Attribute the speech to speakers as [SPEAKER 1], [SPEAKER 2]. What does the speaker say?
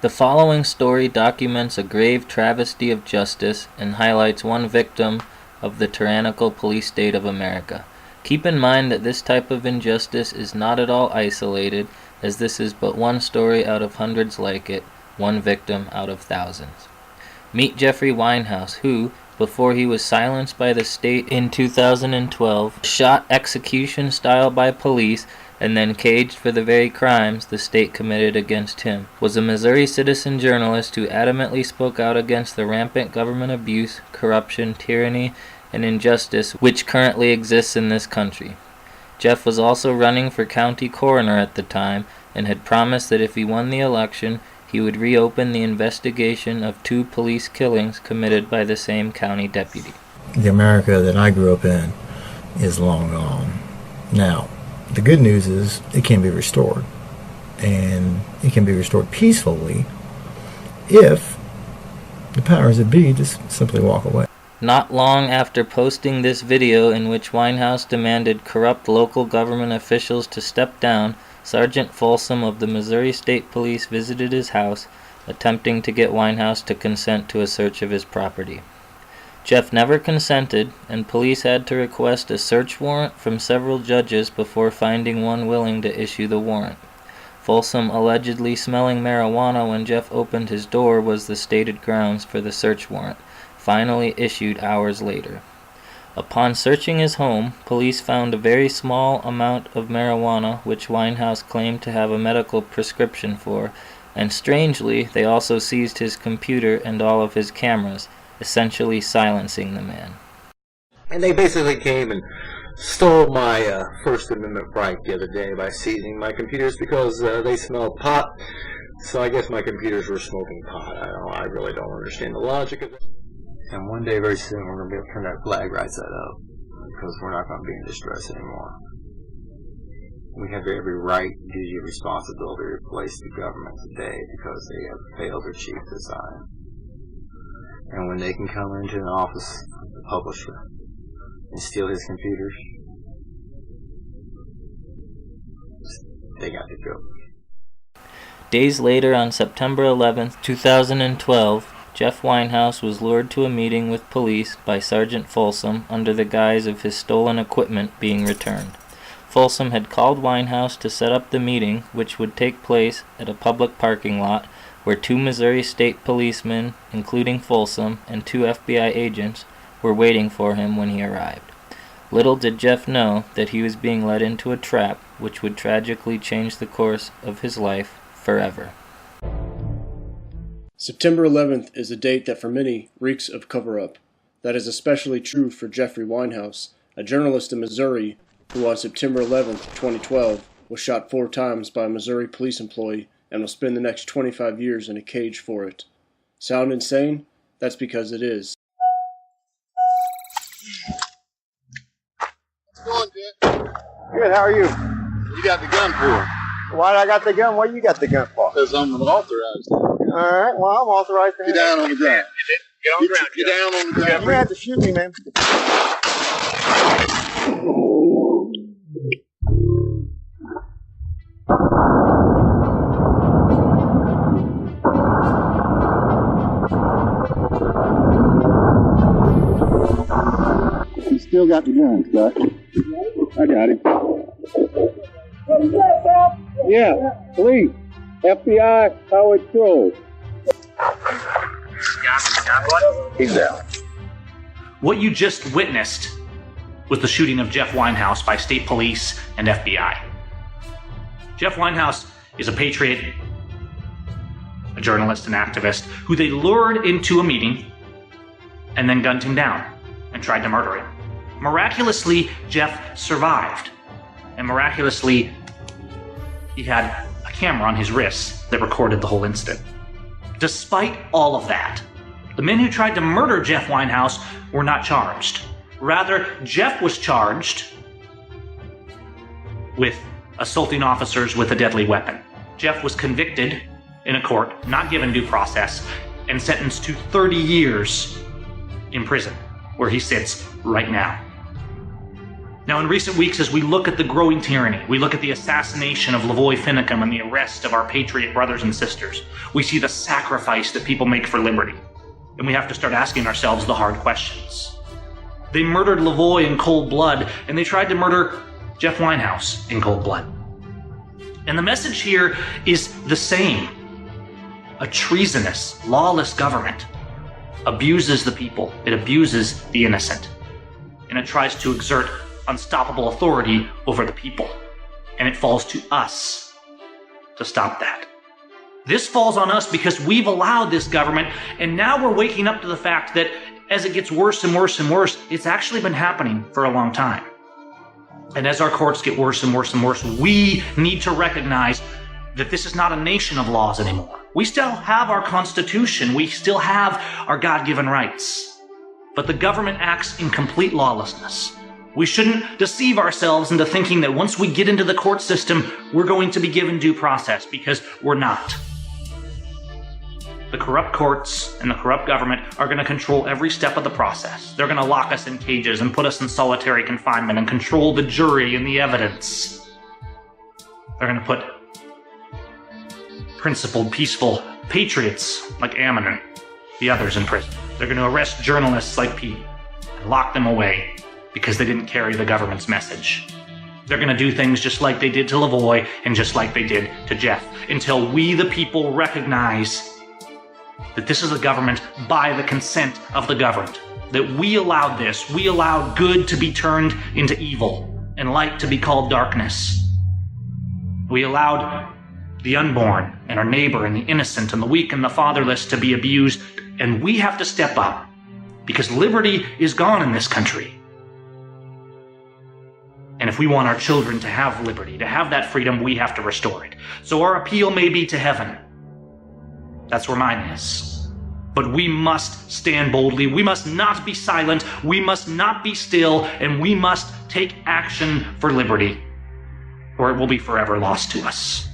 [SPEAKER 1] The following story documents a grave travesty of justice and highlights one victim of the tyrannical police state of America. Keep in mind that this type of injustice is not at all isolated, as this is but one story out of hundreds like it, one victim out of thousands. Meet Jeffrey Weinhaus, who, before he was silenced by the state in 2012, shot execution style by police and then caged for the very crimes the state committed against him, was a Missouri citizen journalist who adamantly spoke out against the rampant government abuse, corruption, tyranny, and injustice which currently exists in this country. Jeff was also running for county coroner at the time and had promised that if he won the election, he would reopen the investigation of 2 police killings committed by the same county deputy.
[SPEAKER 2] The America that I grew up in is long gone. Now, the good news is it can be restored, and it can be restored peacefully if the powers that be just simply walk away.
[SPEAKER 1] Not long after posting this video in which Weinhaus demanded corrupt local government officials to step down, Sergeant Folsom of the Missouri State Police visited his house, attempting to get Weinhaus to consent to a search of his property. Jeff never consented, and police had to request a search warrant from several judges before finding one willing to issue the warrant. Folsom allegedly smelling marijuana when Jeff opened his door was the stated grounds for the search warrant, finally issued hours later. Upon searching his home, police found a very small amount of marijuana which Weinhaus claimed to have a medical prescription for, and strangely, they also seized his computer and all of his cameras, essentially silencing the man.
[SPEAKER 3] And they basically came and stole my First Amendment right the other day by seizing my computers because they smelled pot. So I guess my computers were smoking pot. I really don't understand the logic of it. And one day, very soon, we're going to be able to turn that flag right side up because we're not going to be in distress anymore. We have every right, duty, and responsibility to replace the government today because they have failed their chief design. And when they can come into an office of the publisher and steal his computers, they got to go.
[SPEAKER 1] Days later, on September 11, 2012, Jeff Weinhaus was lured to a meeting with police by Sergeant Folsom under the guise of his stolen equipment being returned. Folsom had called Weinhaus to set up the meeting, which would take place at a public parking lot where 2 Missouri State policemen, including Folsom, and 2 FBI agents were waiting for him when he arrived. Little did Jeff know that he was being led into a trap which would tragically change the course of his life forever.
[SPEAKER 4] September 11th is a date that for many reeks of cover-up. That is especially true for Jeffrey Weinhaus, a journalist in Missouri who on September 11th, 2012, was shot 4 times by a Missouri police employee and will spend the next 25 years in a cage for it. Sound insane? That's because it is.
[SPEAKER 5] How's it going, Jet?
[SPEAKER 6] Good, how are you?
[SPEAKER 5] You got the gun for?
[SPEAKER 6] Why I got the gun? What you got the gun for?
[SPEAKER 5] Because I'm authorized.
[SPEAKER 6] All right, well, I'm authorized to
[SPEAKER 5] Get down on the ground.
[SPEAKER 6] Get on the ground.
[SPEAKER 5] Get down on the ground.
[SPEAKER 6] You're going to have to shoot me, man.
[SPEAKER 5] You still got the gun, Scott. I got it.
[SPEAKER 6] What is that, Bob?
[SPEAKER 5] Yeah, police, FBI, highway patrol. He's down.
[SPEAKER 7] What you just witnessed was the shooting of Jeff Weinhaus by state police and FBI. Jeff Weinhaus is a patriot, a journalist, an activist, who they lured into a meeting and then gunned him down and tried to murder him. Miraculously, Jeff survived. And miraculously, he had a camera on his wrist that recorded the whole incident. Despite all of that, the men who tried to murder Jeff Weinhaus were not charged. Rather, Jeff was charged with assaulting officers with a deadly weapon. Jeff was convicted in a court, not given due process, and sentenced to 30 years in prison, where he sits right now. Now, in recent weeks, as we look at the growing tyranny, we look at the assassination of Lavoy Finicum and the arrest of our patriot brothers and sisters, we see the sacrifice that people make for liberty. And we have to start asking ourselves the hard questions. They murdered Lavoy in cold blood, and they tried to murder Jeff Weinhaus in cold blood. And the message here is the same. A treasonous, lawless government abuses the people. It abuses the innocent. And it tries to exert unstoppable authority over the people. And it falls to us to stop that. This falls on us because we've allowed this government, and now we're waking up to the fact that as it gets worse and worse and worse, it's actually been happening for a long time. And as our courts get worse and worse and worse, we need to recognize that this is not a nation of laws anymore. We still have our Constitution. We still have our God-given rights. But the government acts in complete lawlessness. We shouldn't deceive ourselves into thinking that once we get into the court system, we're going to be given due process, because we're not. The corrupt courts and the corrupt government are going to control every step of the process. They're going to lock us in cages and put us in solitary confinement and control the jury and the evidence. They're going to put principled, peaceful patriots like Ammon and the others in prison. They're going to arrest journalists like Pete and lock them away because they didn't carry the government's message. They're going to do things just like they did to Lavoy and just like they did to Jeff, until we, the people, recognize that this is a government by the consent of the governed. That we allowed this. We allowed good to be turned into evil and light to be called darkness. We allowed the unborn and our neighbor and the innocent and the weak and the fatherless to be abused. And we have to step up, because liberty is gone in this country. And if we want our children to have liberty, to have that freedom, we have to restore it. So our appeal may be to heaven. That's where mine is. But we must stand boldly. We must not be silent. We must not be still. And we must take action for liberty, or it will be forever lost to us.